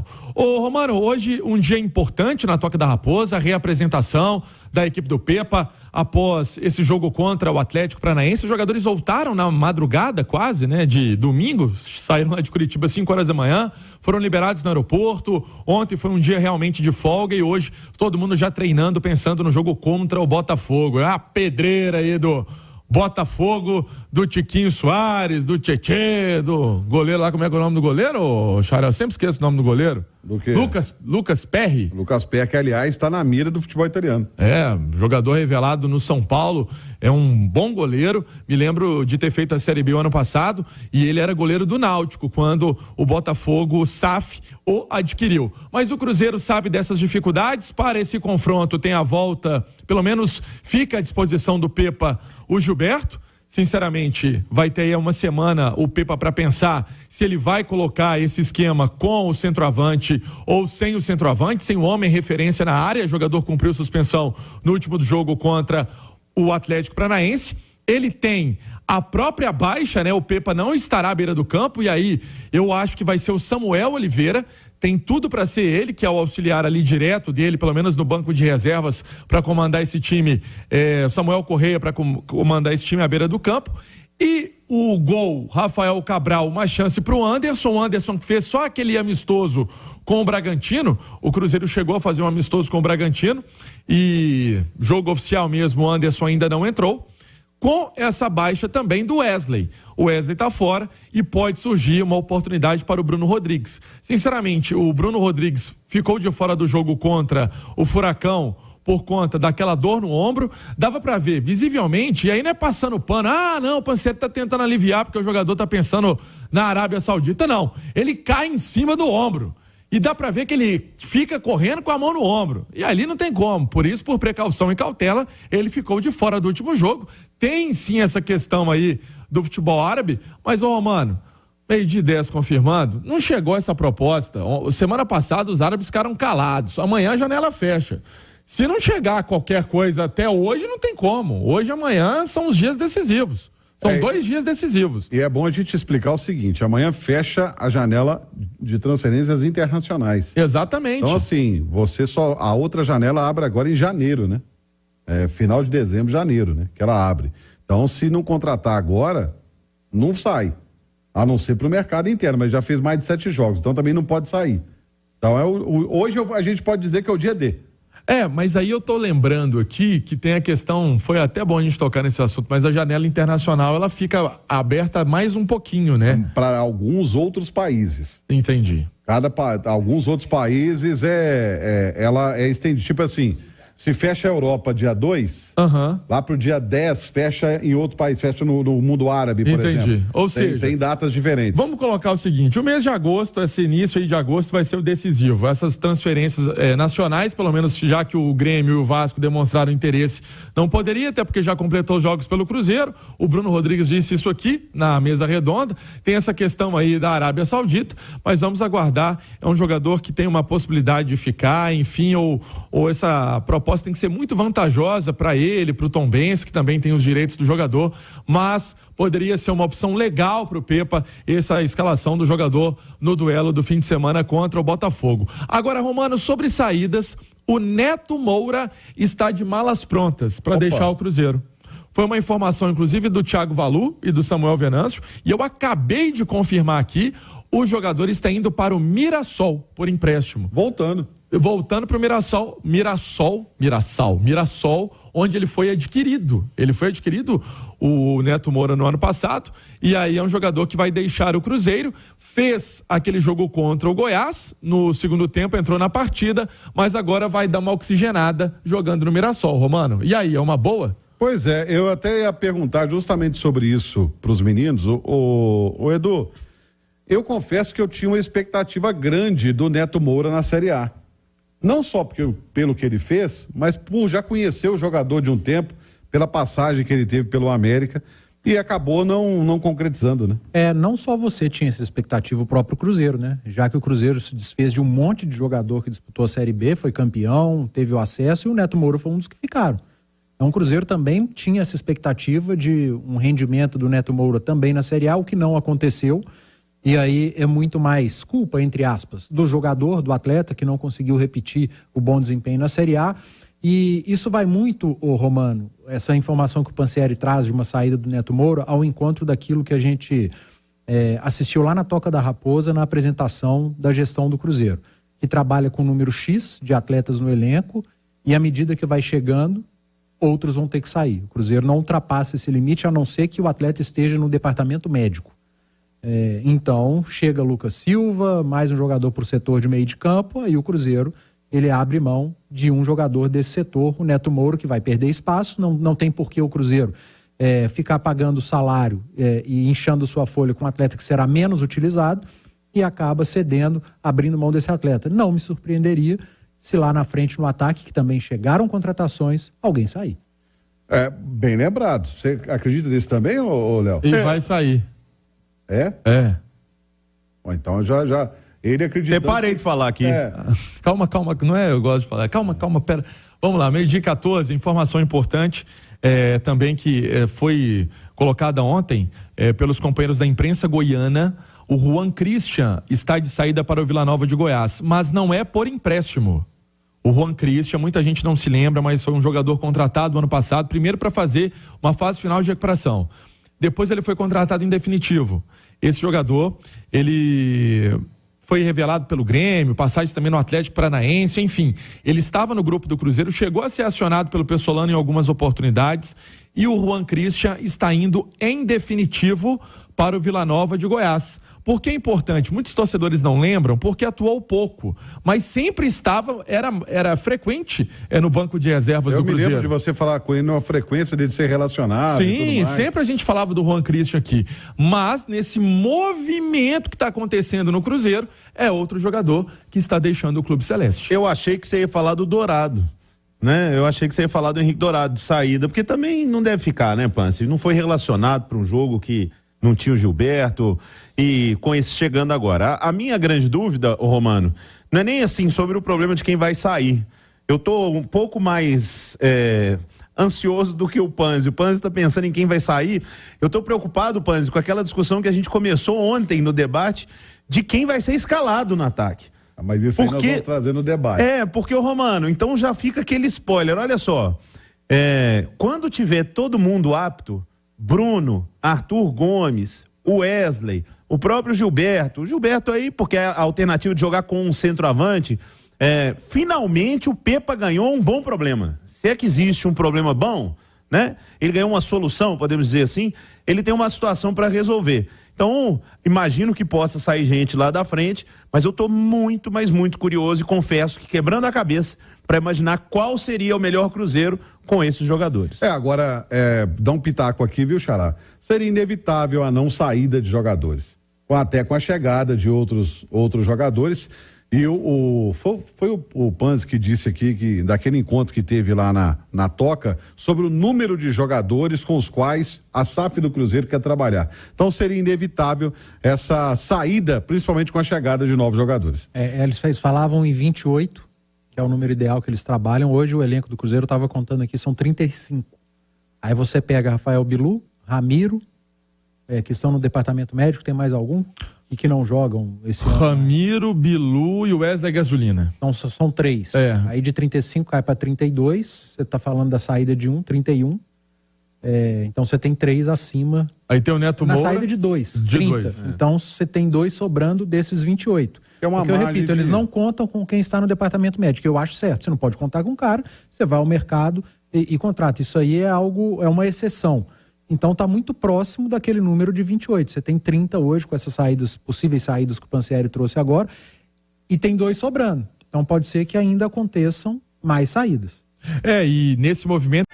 final. Ô Romano, hoje um dia importante na Toca da Raposa, a reapresentação da equipe do Pepa após esse jogo contra o Atlético Paranaense. Os jogadores voltaram na madrugada quase, né, de domingo, saíram lá de Curitiba às 5 horas da manhã, foram liberados no aeroporto. Ontem foi um dia realmente de folga e hoje todo mundo já treinando, pensando no jogo contra o Botafogo. É a pedreira aí do Botafogo, do Tiquinho Soares, do Tchê, do goleiro lá. Como é que é o nome do goleiro, Xará? Eu sempre esqueço o nome do goleiro. Do quê? Lucas Perry. Lucas Perry, que aliás está na mira do futebol italiano. É, jogador revelado no São Paulo, é um bom goleiro. Me lembro de ter feito a Série B o ano passado e ele era goleiro do Náutico quando o Botafogo SAF o adquiriu. Mas o Cruzeiro sabe dessas dificuldades. Para esse confronto tem a volta, pelo menos fica à disposição do Pepa o Gilberto. Sinceramente, vai ter aí uma semana o Pepa para pensar se ele vai colocar esse esquema com o centroavante ou sem o centroavante, sem o homem referência na área. O jogador cumpriu suspensão no último jogo contra o Atlético Paranaense. Ele tem a própria baixa, né? O Pepa não estará à beira do campo e aí eu acho que vai ser o Samuel Oliveira. Tem tudo para ser ele, que é o auxiliar ali direto dele, pelo menos no banco de reservas, para comandar esse time. Samuel Correia para comandar esse time à beira do campo. E o gol, Rafael Cabral, uma chance para o Anderson. O Anderson que fez só aquele amistoso com o Bragantino. O Cruzeiro chegou a fazer um amistoso com o Bragantino. E jogo oficial mesmo, o Anderson ainda não entrou. Com essa baixa também do Wesley. O Wesley está fora e pode surgir uma oportunidade para o Bruno Rodrigues. Sinceramente, o Bruno Rodrigues ficou de fora do jogo contra o Furacão por conta daquela dor no ombro. Dava para ver visivelmente, e aí não é passando pano. Ah, não, o Panceiro está tentando aliviar porque o jogador está pensando na Arábia Saudita. Não, ele cai em cima do ombro. E dá para ver que ele fica correndo com a mão no ombro. E ali não tem como. Por isso, por precaução e cautela, ele ficou de fora do último jogo. Tem sim essa questão aí do futebol árabe, mas, mano, 12h10 confirmado, não chegou essa proposta. Semana passada os árabes ficaram calados. Amanhã a janela fecha. Se não chegar qualquer coisa até hoje, não tem como. Hoje e amanhã são os dias decisivos. São 2 dias decisivos. E é bom a gente explicar o seguinte: amanhã fecha a janela de transferências internacionais. Exatamente. Então, assim, a outra janela abre agora em janeiro, né? Final de dezembro, janeiro, né? Que ela abre. Então, se não contratar agora, não sai. A não ser para o mercado interno, mas já fez mais de 7 jogos, então também não pode sair. Então, hoje a gente pode dizer que é o dia D. Mas aí eu tô lembrando aqui que tem a questão, foi até bom a gente tocar nesse assunto, mas a janela internacional, ela fica aberta mais um pouquinho, né? Para alguns outros países. Entendi. Alguns outros países ela é estendida, tipo assim, se fecha a Europa dia 2, lá pro dia 10 fecha em outro país, fecha no mundo árabe, por exemplo. Entendi. Ou seja, tem datas diferentes. Vamos colocar o seguinte: o mês de agosto, esse início aí de agosto vai ser o decisivo. Essas transferências nacionais, pelo menos já que o Grêmio e o Vasco demonstraram interesse, não poderia, até porque já completou os jogos pelo Cruzeiro. O Bruno Rodrigues disse isso aqui na mesa redonda. Tem essa questão aí da Arábia Saudita, mas vamos aguardar. É um jogador que tem uma possibilidade de ficar, enfim, ou essa proposta tem que ser muito vantajosa para ele, para o Tombense, que também tem os direitos do jogador, mas poderia ser uma opção legal para o Pepa essa escalação do jogador no duelo do fim de semana contra o Botafogo. Agora, Romano, sobre saídas, o Neto Moura está de malas prontas para deixar o Cruzeiro. Foi uma informação, inclusive, do Thiago Valu e do Samuel Venâncio, e eu acabei de confirmar aqui, o jogador está indo para o Mirassol por empréstimo. Voltando para o Mirassol, onde ele foi adquirido. Ele foi adquirido, o Neto Moura, no ano passado, e aí é um jogador que vai deixar o Cruzeiro. Fez aquele jogo contra o Goiás, no segundo tempo entrou na partida, mas agora vai dar uma oxigenada jogando no Mirassol, Romano. E aí, é uma boa? Pois é, eu até ia perguntar justamente sobre isso para os meninos. O Edu, eu confesso que eu tinha uma expectativa grande do Neto Moura na Série A. Não só pelo que ele fez, mas por já conhecer o jogador de um tempo, pela passagem que ele teve pelo América, e acabou não concretizando, né? Não só você tinha essa expectativa, o próprio Cruzeiro, né? Já que o Cruzeiro se desfez de um monte de jogador que disputou a Série B, foi campeão, teve o acesso, e o Neto Moura foi um dos que ficaram. Então o Cruzeiro também tinha essa expectativa de um rendimento do Neto Moura também na Série A, o que não aconteceu. E aí é muito mais culpa, entre aspas, do jogador, do atleta, que não conseguiu repetir o bom desempenho na Série A. E isso vai muito, Romano, essa informação que o Pansieri traz de uma saída do Neto Moura, ao encontro daquilo que a gente assistiu lá na Toca da Raposa, na apresentação da gestão do Cruzeiro, que trabalha com um número X de atletas no elenco, e à medida que vai chegando, outros vão ter que sair. O Cruzeiro não ultrapassa esse limite, a não ser que o atleta esteja no departamento médico. Então, chega Lucas Silva, mais um jogador por setor de meio de campo, aí o Cruzeiro ele abre mão de um jogador desse setor, o Neto Moura, que vai perder espaço. Não tem por que o Cruzeiro ficar pagando salário e inchando sua folha com um atleta que será menos utilizado, e acaba cedendo, abrindo mão desse atleta. Não me surpreenderia se lá na frente, no ataque, que também chegaram contratações, alguém sair. Bem lembrado. Você acredita nisso também, ô Léo? E vai sair. É? Bom, então já ele acredita. Eu parei de falar aqui. Calma, não é? Eu gosto de falar. Calma, pera. Vamos lá, 12h14, informação importante também que foi colocada ontem pelos companheiros da imprensa goiana. O Juan Christian está de saída para o Vila Nova de Goiás, mas não é por empréstimo. O Juan Christian, muita gente não se lembra, mas foi um jogador contratado no ano passado, primeiro para fazer uma fase final de recuperação. Depois ele foi contratado em definitivo. Esse jogador, ele foi revelado pelo Grêmio, passagem também no Atlético Paranaense, enfim. Ele estava no grupo do Cruzeiro, chegou a ser acionado pelo Pessolano em algumas oportunidades, e o Juan Christian está indo em definitivo para o Vila Nova de Goiás. Por que é importante? Muitos torcedores não lembram, porque atuou pouco, mas sempre estava, era frequente no banco de reservas do Cruzeiro. Eu me lembro de você falar com ele numa frequência dele ser relacionado. Sim, sempre a gente falava do Juan Christian aqui, mas nesse movimento que está acontecendo no Cruzeiro, é outro jogador que está deixando o Clube Celeste. Eu achei que você ia falar do Dourado, né? Eu achei que você ia falar do Henrique Dourado de saída, porque também não deve ficar, né, Pance? Não foi relacionado para um jogo que não tinha o Gilberto, e com esse chegando agora. A minha grande dúvida, Romano, não é nem assim sobre o problema de quem vai sair. Eu tô um pouco mais ansioso do que o Panzi. O Panzi tá pensando em quem vai sair. Eu tô preocupado, Panzi, com aquela discussão que a gente começou ontem no debate de quem vai ser escalado no ataque. Mas isso aí nós vamos trazer no debate. Porque o Romano, então já fica aquele spoiler, olha só. Quando tiver todo mundo apto, Bruno, Arthur Gomes, Wesley, o próprio Gilberto. O Gilberto aí, porque é a alternativa de jogar com um centroavante. Finalmente o Pepa ganhou um bom problema. Se é que existe um problema bom, né? Ele ganhou uma solução, podemos dizer assim. Ele tem uma situação para resolver. Então, imagino que possa sair gente lá da frente, mas eu estou muito, mas muito curioso e confesso que quebrando a cabeça para imaginar qual seria o melhor Cruzeiro com esses jogadores. Agora, dá um pitaco aqui, viu, Xará? Seria inevitável a não saída de jogadores, até com a chegada de outros jogadores. E foi o Panzi que disse aqui, que daquele encontro que teve lá na Toca, sobre o número de jogadores com os quais a SAF do Cruzeiro quer trabalhar. Então seria inevitável essa saída, principalmente com a chegada de novos jogadores. Eles falavam em 28, que é o número ideal que eles trabalham. Hoje o elenco do Cruzeiro, estava contando aqui, são 35. Aí você pega Rafael Bilu, Ramiro, que estão no departamento médico, tem mais algum? E que não jogam esse ano. Ramiro, Bilu e Wesley Gasolina. Então são 3. Aí de 35 cai para 32. Você está falando da saída de 31. Então você tem 3 acima. Aí tem o Neto Moura. Na saída de 2, 30. Então você tem 2 sobrando desses 28. Porque eu repito, eles não contam com quem está no departamento médico, que eu acho certo. Você não pode contar com o cara, você vai ao mercado e contrata. Isso aí é uma exceção. Então está muito próximo daquele número de 28. Você tem 30 hoje com essas possíveis saídas que o Pansieri trouxe agora, e tem 2 sobrando. Então pode ser que ainda aconteçam mais saídas. E nesse movimento